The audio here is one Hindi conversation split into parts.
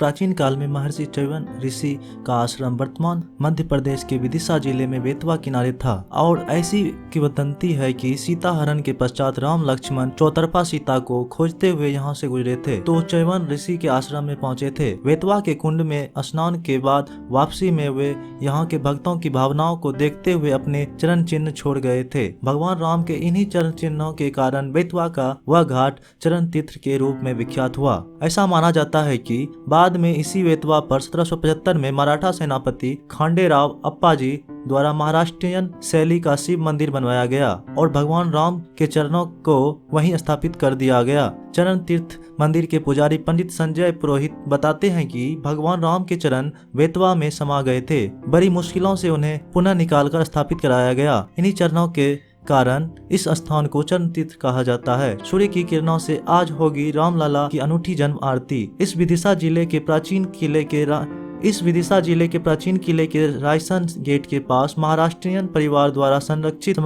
प्राचीन काल में महर्षि च्यवन ऋषि का आश्रम वर्तमान मध्य प्रदेश के विदिशा जिले में बेतवा किनारे था और ऐसी किंवदंती है कि सीता हरण के पश्चात राम लक्ष्मण चौतरफा सीता को खोजते हुए यहाँ से गुजरे थे तो च्यवन ऋषि के आश्रम में पहुंचे थे। बेतवा के कुंड में स्नान के बाद वापसी में वे यहाँ के भक्तों की भावनाओं को देखते हुए अपने चरण चिन्ह छोड़ गए थे। भगवान राम के इन्हीं चरण चिन्हों के कारण बेतवा का वह घाट चरण तीर्थ के रूप में विख्यात हुआ। ऐसा माना जाता है कि बाद में इसी बेतवा पर 1775 में मराठा सेनापति खांडेराव अप्पाजी द्वारा महाराष्ट्रियन शैली का शिव मंदिर बनवाया गया और भगवान राम के चरणों को वहीं स्थापित कर दिया गया। चरण तीर्थ मंदिर के पुजारी पंडित संजय पुरोहित बताते हैं कि भगवान राम के चरण बेतवा में समा गए थे। बड़ी मुश्किलों से उन्हें पुनः निकालकर स्थापित कराया गया। इन्हीं चरणों के कारण इस स्थान को चरण तीर्थ कहा जाता है। सूर्य की किरणों से आज होगी रामलला की अनूठी जन्म आरती। इस विदिशा जिले के प्राचीन किले के रायसन गेट के पास महाराष्ट्रियन परिवार द्वारा संरक्षित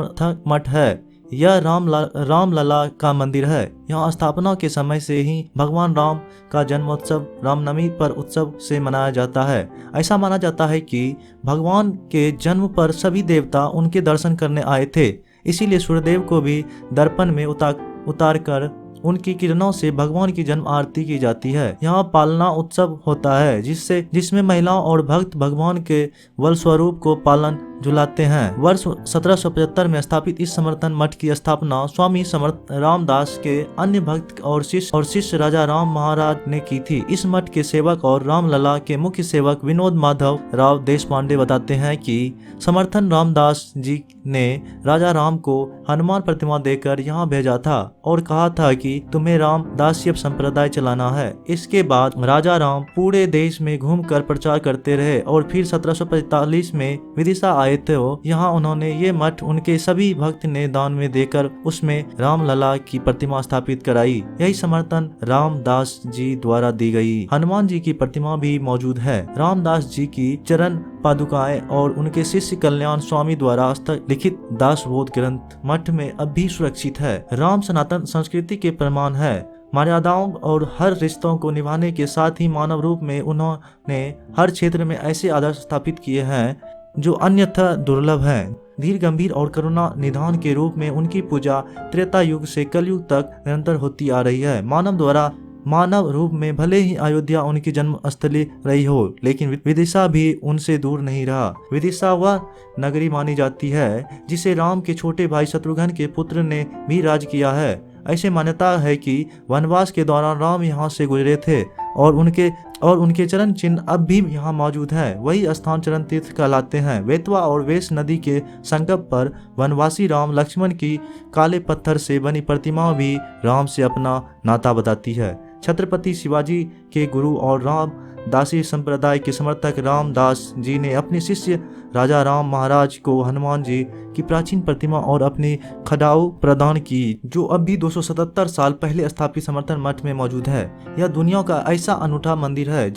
मठ है। यह रामलला का मंदिर है। यहाँ स्थापना के समय से ही भगवान राम का जन्मोत्सव रामनवमी पर उत्सव से मनाया जाता है। ऐसा माना जाता है कि भगवान के जन्म पर सभी देवता उनके दर्शन करने आए थे, इसीलिए सूर्यदेव को भी दर्पण में उतार कर उनकी किरणों से भगवान की जन्म आरती की जाती है। यहाँ पालना उत्सव होता है जिसमें महिलाओं और भक्त भगवान के बल स्वरूप को पालन झुलाते हैं। वर्ष 1775 में स्थापित इस समर्थन मठ की स्थापना स्वामी समर्थ रामदास के अन्य भक्त और शिष्य राजा राम महाराज ने की थी। इस मठ के सेवक और रामलला के मुख्य सेवक विनोद माधव राव देशपांडे बताते हैं कि समर्थन रामदास जी ने राजा राम को हनुमान प्रतिमा देकर यहाँ भेजा था और कहा था कि तुम्हें राम दास्य संप्रदाय चलाना है। इसके बाद राजा राम पूरे देश में घूमकर प्रचार करते रहे और फिर 1745 में विदिशा आए थे। यहाँ उन्होंने ये मठ उनके सभी भक्त ने दान में देकर उसमें रामलला की प्रतिमा स्थापित कराई। यही समर्थन रामदास जी द्वारा दी गई। हनुमान जी की प्रतिमा भी मौजूद है। रामदास जी की चरण पादुकाएं और उनके शिष्य कल्याण स्वामी द्वारा लिखित दासबोध ग्रंथ मठ में अब भी सुरक्षित है। राम सनातन संस्कृति के प्रमाण है। मर्यादाओं और हर रिश्तों को निभाने के साथ ही मानव रूप में उन्होंने हर क्षेत्र में ऐसे आदर्श स्थापित किए हैं जो अन्यथा दुर्लभ हैं। धीर गंभीर और करुणा निधान के रूप में उनकी पूजा त्रेता युग से कलयुग तक निरंतर होती आ रही है। मानव रूप में भले ही अयोध्या उनकी जन्म स्थली रही हो, लेकिन विदिशा भी उनसे दूर नहीं रहा। विदिशा वह नगरी मानी जाती है जिसे राम के छोटे भाई शत्रुघ्न के पुत्र ने भी राज किया है। ऐसे मान्यता है कि वनवास के दौरान राम यहाँ से गुजरे थे और उनके चरण चिन्ह अब भी यहाँ मौजूद है। वही स्थान चरण तीर्थ कहलाते हैं। बेतवा और वेश नदी के संगम पर वनवासी राम लक्ष्मण की काले पत्थर से बनी प्रतिमा भी राम से अपना नाता बताती है। छत्रपति शिवाजी के गुरु और राम दासी संप्रदाय के समर्थक रामदास जी ने अपने शिष्य राजा राम महाराज को हनुमान जी की प्राचीन प्रतिमा और अपनी खड़ाऊ प्रदान की, जो अब भी 277 साल पहले स्थापित समर्थन मठ में मौजूद है। यह दुनिया का ऐसा अनूठा मंदिर है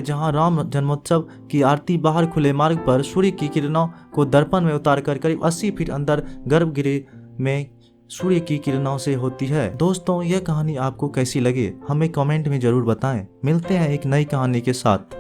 जहां राम जन्मोत्सव की आरती बाहर खुले मार्ग पर सूर्य की किरणों को दर्पण में उतारकर करीब 80 फीट अंदर गर्भगृह में सूर्य की किरणों से होती है। दोस्तों, यह कहानी आपको कैसी लगी हमें कमेंट में जरूर बताएं। मिलते हैं एक नई कहानी के साथ।